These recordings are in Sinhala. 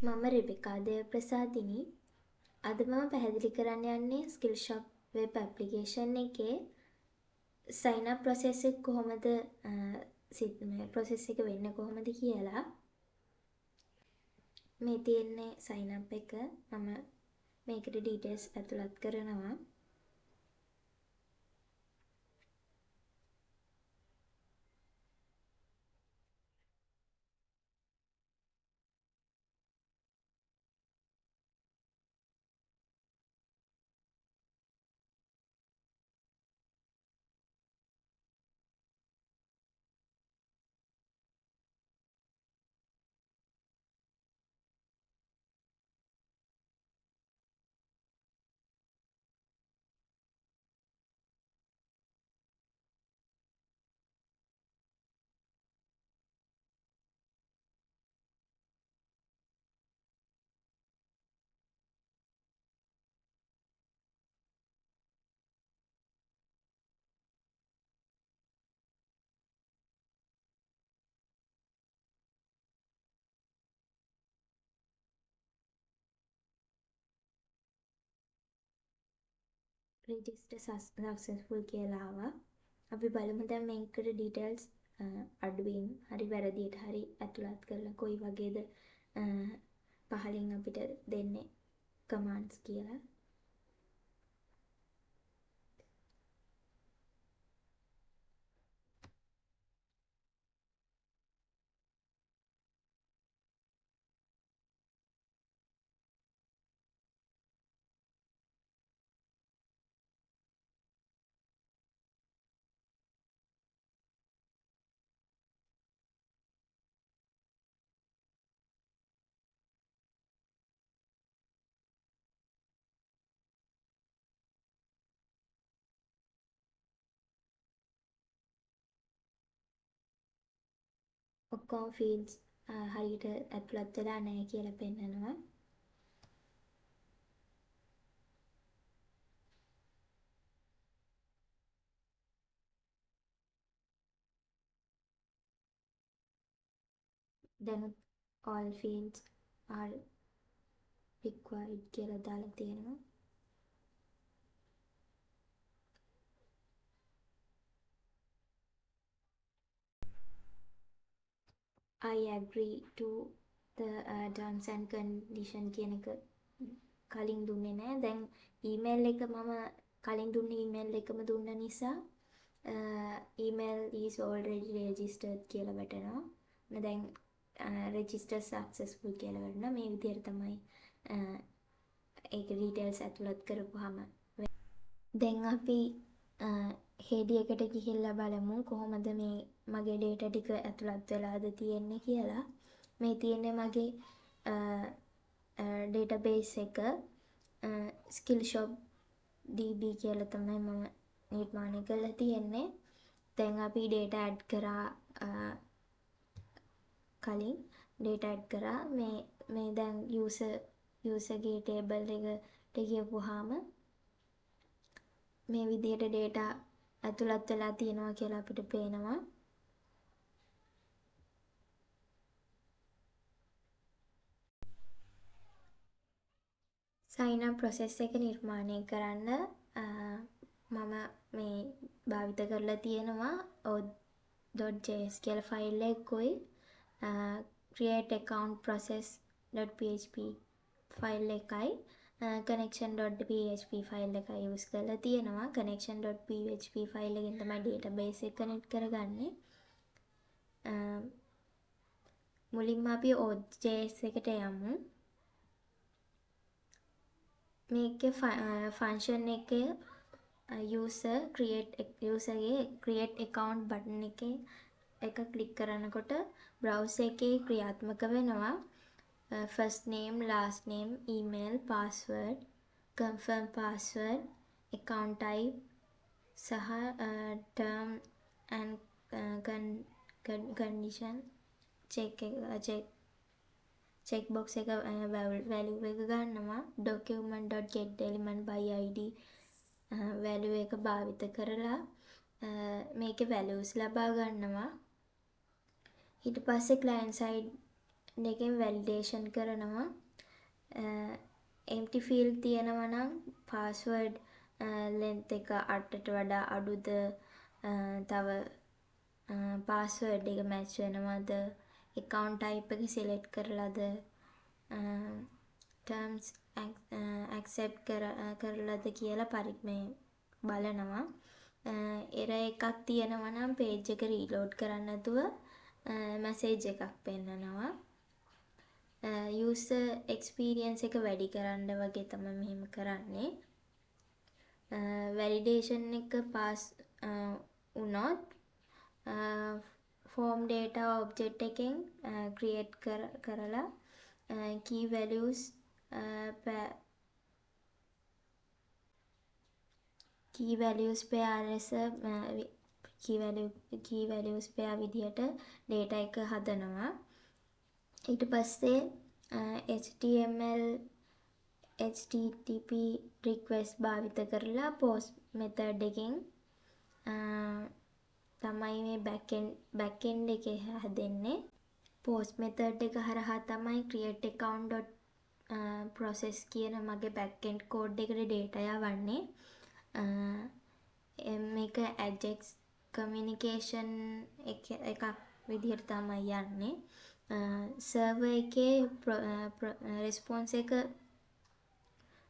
මම රෙබෙකා දේවප්‍රසාදිනි. අද මම පැහැදිලි කරන්න යන්නේ ස්කිල්ෂොප් වෙබ් ඇප්ලිකේෂන් එකේ සයින් අප් ප්‍රොසෙස් එක කොහොමද ප්‍රොසෙස් එක වෙන්නේ කොහොමද කියලා. මේ තියෙන්නේ සයින් අප් එක. මම මේකට ඩීටේල්ස් ඇතුළත් කරනවා. රෙජිස්ටර් සක්සස්ෆුල් කියලා ආවා. අපි බලමු දැන් මේකට ඩීටේල්ස් අඩුවෙන් හරි වැරදියට හරි ඇතුළත් කරලා කොයි වගේද පහලින් අපිට දෙන්නේ කමාන්ඩ්ස් කියලා. ඔක්කොම ෆීල්ඩ්ස් හරියට ඇතුළත් වෙලා නැහැ කියලා පෙන්නනවා. දැනුත් all fields are required කියලා දාලා තියෙනවා. I agree to the terms and condition කියන එක කලින් දුන්නේ නැහැ. දැන් email එක මම කලින් දුන්නේ email එකම දුන්න නිසා email is already registered කියලා වැටෙනවා. දැන් register successful කියලා වැටෙනවා. මේ විදිහට තමයි ඒක details ඇතුළත් කරපුවාම. දැන් අපි හෙඩි එකට ගිහිල්ලා බලමු කොහොමද මේ මගේ data ටික ඇතුළත් වෙලාද තියෙන්නේ කියලා. මේ තියෙන්නේ මගේ database එක skillshop db කියලා තමයි මම නිර්මාණය කරලා තියෙන්නේ. දැන් අපි data add කරා කලින් data add කරා මේ දැන් user ගේ table එකට ගියපුවාම මේ විදිහට data ඇතුළත් වෙලා තියෙනවා කියලා අපිට පේනවා. sign up process එක නිර්මාණය කරන්න මම මේ භාවිත කරලා තියෙනවා auth.js කියලා ෆයිල් එකකුයි create account process.php ෆයිල් එකයි connection.php ෆයිල් එකයි යූස් කරලා තියෙනවා. connection.php ෆයිල් එකෙන් තමයි database එක connect කරගන්නේ. මුලින්ම අපි auth.js එකට යමු. මේකේ ෆන්ක්ෂන් එකේ userගේ create account button එක ක්ලික් කරනකොට browser එකේ ක්‍රියාත්මක වෙනවා first name last name email password confirm password account type සහ term and condition check box එක value එක ගන්නවා document.getElement by id value එක භාවිත කරලා මේකේ values ලබා ගන්නවා. ඊට පස්සේ client side එකෙන් වැලිඩේෂන් කරනවා. empty field තියෙනවා නම් password length එක 8ට වඩා අඩුද, තව password එක match වෙනවද, account type එක select කරලාද, terms accept කරලාද කියලා මේ බලනවා. error එකක් තියෙනවා නම් page එක reload කරන්න නැතුව message එකක් පෙන්නනවා. user experience එක වැඩි කරන්න වගේ තමයි මෙහෙම කරන්නේ. validation එක pass වුණොත් form data object එකෙන් create කරලා key values pair ලෙස key values pair විදිහට data එක හදනවා. ඊට පස්සේ HTML HTTP request භාවිත කරලා post method එකෙන් තමයි මේ backend එකේ හැදෙන්නේ. post method එක හරහා තමයි create account.process කියන මගේ backend code එකට data යවන්නේ. මේක Ajax communication එකක් විදිහට තමයි යන්නේ. server එකේ response එක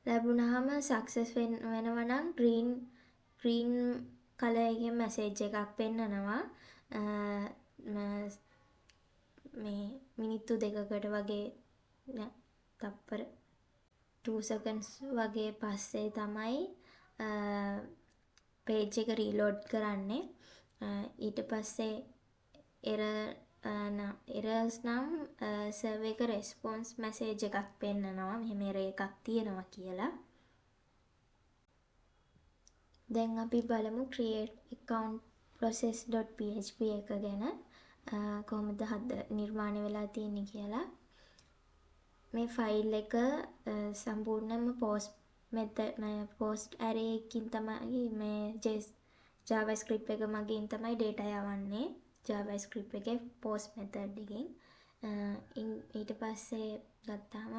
ලැබුණාම success වෙනවා නම් green color එකෙන් message එකක් පෙන්නනවා. මේ මිනිත්තු 2කට වගේ තප්පර 2 seconds වගේ පස්සේ තමයි page එක reload කරන්නේ. ඊට පස්සේ errors නම් server එක response message එකක් පෙන්නනවා. මෙහෙම error එකක් තියෙනවා කියලා. දැන් අපි බලමු create account process.php එක ගැන කොහොමද නිර්මාණය වෙලා තියෙන්නේ කියලා. මේ ෆයිල් එක සම්පූර්ණයෙන්ම post array එකකින් තමයි මේ JavaScript එක මගින් තමයි data යවන්නේ. JavaScript එකේ post method එකෙන්. ඊට පස්සේ ගත්තාම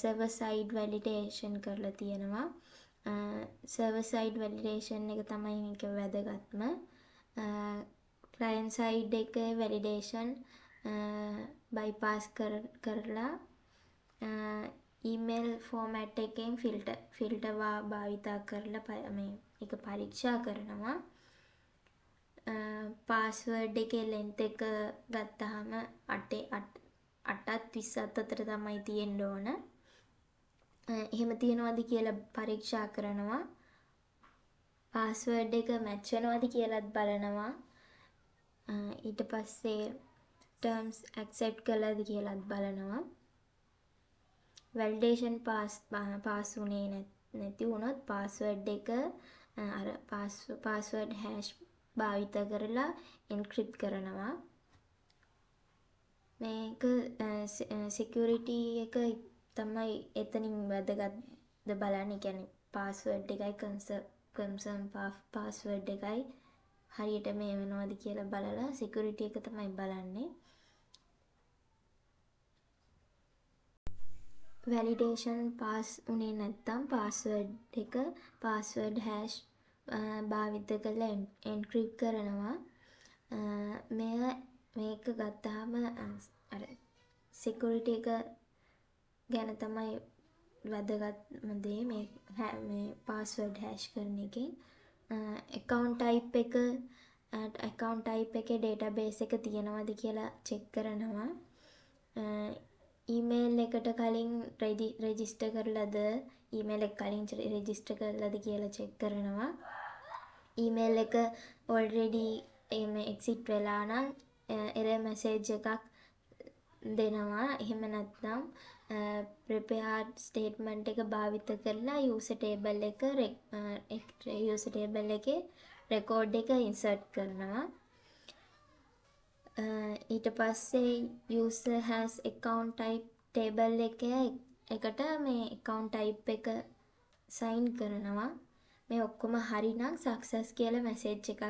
server side validation කරලා තියෙනවා. server side validation එක තමයි මේක වැදගත්ම. client side එකේ validation bypass කරලා email format එකෙන් filter භාවිතා කරලා මේ එක පරීක්ෂා කරනවා. password එකේ length එක ගත්තාම 8ත් 27 අතර තමයි තියෙන්න ඕන. එහෙම තියෙනවද කියලා පරීක්ෂා කරනවා. password එක match වෙනවද කියලාත් බලනවා. ඊට පස්සේ terms accept කළාද කියලාත් බලනවා. validation pass උනේ නැති වුණොත් password එක password hash භාවිත කරලා encrypt කරනවා. මේක security එක තමයි එතනින් වැදගත් බලන්නේ. කියන්නේ password එකයි confirm password එකයි හරියට මේ වෙනවද කියලා බලලා security එක තමයි බලන්නේ. validation pass උනේ නැත්නම් password hash භාවිත කරලා encrypt කරනවා. මේක ගත්තාම අර security එක ගැන තමයි වැදගත්ම දේ මේ password hash කරන එකෙන්. account type එකේ database එක තියෙනවද කියලා check කරනවා. email එකට කලින් register කරලාද email එක කලින් register කරලාද කියලා check කරනවා. email එක already exit වෙලා නම් error message එකක් දෙනවා. එහෙම නැත්නම් prepared statement එක භාවිත කරලා user table එකේ record එක insert කරනවා. ඊට පස්සේ user has account type table එකට මේ account type එක sign කරනවා. මේ ඔක්කොම හරි නම් success කියලා message එකක්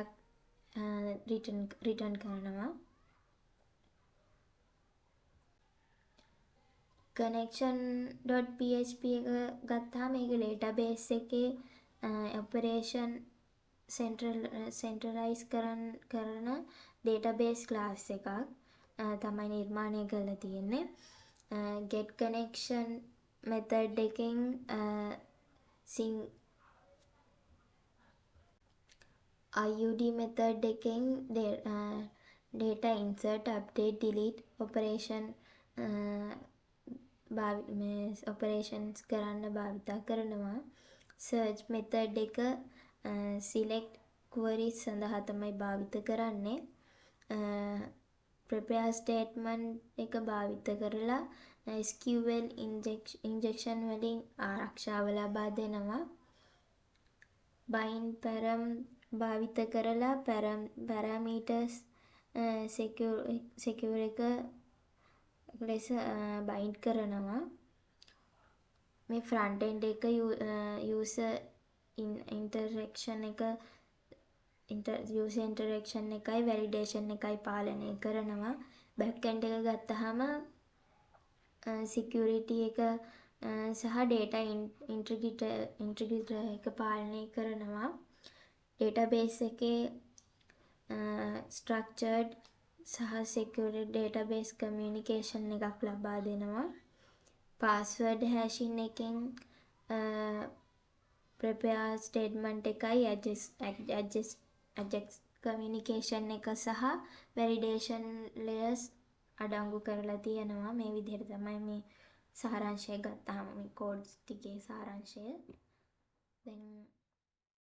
return කරනවා. getConnection.php එක ගත්තාම මේක database එකේ operation centralize කරන database class එකක් තමයි නිර්මාණය කරලා තියෙන්නේ. getConnection method එකෙන් IUD method එකෙන් data insert update delete operation operations කරන්න භාවිතා කරනවා. search method එක select queries සඳහා තමයි භාවිත කරන්නේ. prepare statement එක භාවිත කරලා SQL injection වලින් ආරක්ෂාව ලබා දෙනවා. bind param භාවිත කරලා parameters secure එක ලෙස bind කරනවා. මේ front end එක user interaction එකයි validation එකයි පාලනය කරනවා. back end එක ගත්තාම security එක සහ data integrity එක පාලනය කරනවා. database එකේ structured සහ secure database communication එකක් ලබා දෙනවා. password hashing එකෙන් prepare statement එකයි adjust communication එක සහ validation layers අඩංගු කරලා තියෙනවා. මේ විදිහට තමයි මේ සාරාංශය ගත්තාම මේ codes ටිකේ සාරාංශය. then